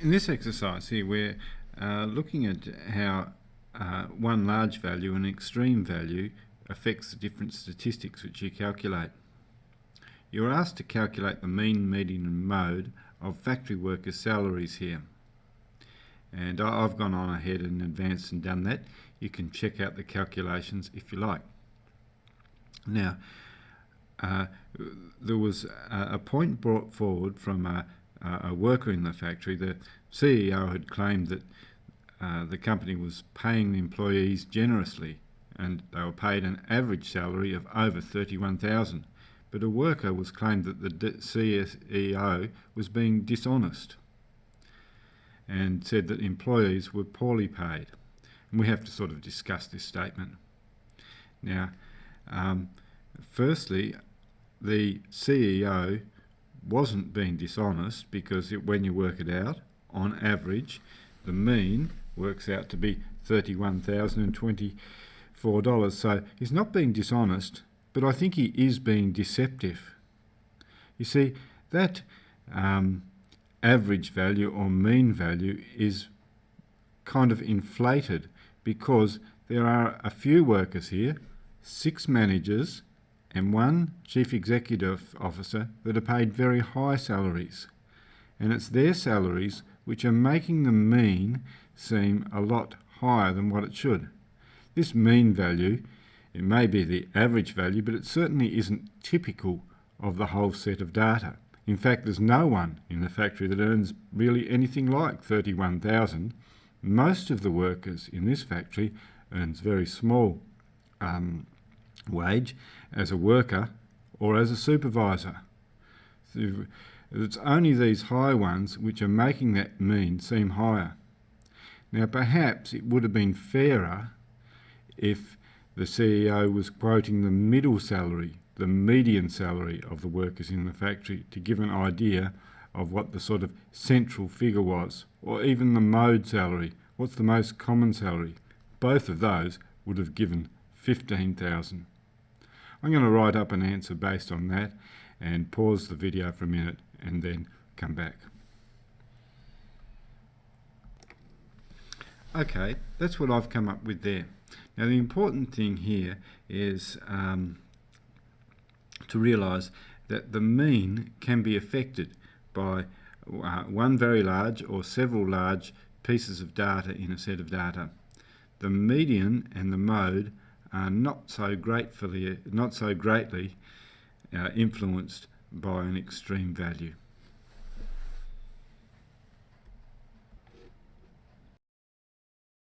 In this exercise here, we're looking at how one large value and extreme value affects the different statistics which you calculate. You're asked to calculate the mean, median and mode of factory workers' salaries here. And I've gone on ahead in advance and done that. You can check out the calculations if you like. Now, there was a point brought forward from a worker in the factory. The CEO had claimed that the company was paying the employees generously and they were paid an average salary of over $31,000. But a worker was claimed that the CEO was being dishonest and said that employees were poorly paid. And we have to sort of discuss this statement. Now, firstly, the CEO wasn't being dishonest because when you work it out, on average, the mean works out to be $31,024. So he's not being dishonest, but I think he is being deceptive. You see, that average value or mean value is kind of inflated because there are a few workers here, 6 managers and 1 chief executive officer that are paid very high salaries. And it's their salaries which are making the mean seem a lot higher than what it should. This mean value, it may be the average value, but it certainly isn't typical of the whole set of data. In fact, there's no one in the factory that earns really anything like $31,000. Most of the workers in this factory earns very small wage as a worker or as a supervisor. So it's only these high ones which are making that mean seem higher. Now perhaps it would have been fairer if the CEO was quoting the middle salary, the median salary of the workers in the factory to give an idea of what the sort of central figure was, or even the mode salary. What's the most common salary? Both of those would have given $15,000. I'm going to write up an answer based on that and pause the video for a minute and then come back. Okay, that's what I've come up with there. Now the important thing here is to realise that the mean can be affected by one very large or several large pieces of data in a set of data. The median and the mode are not so greatly influenced by an extreme value.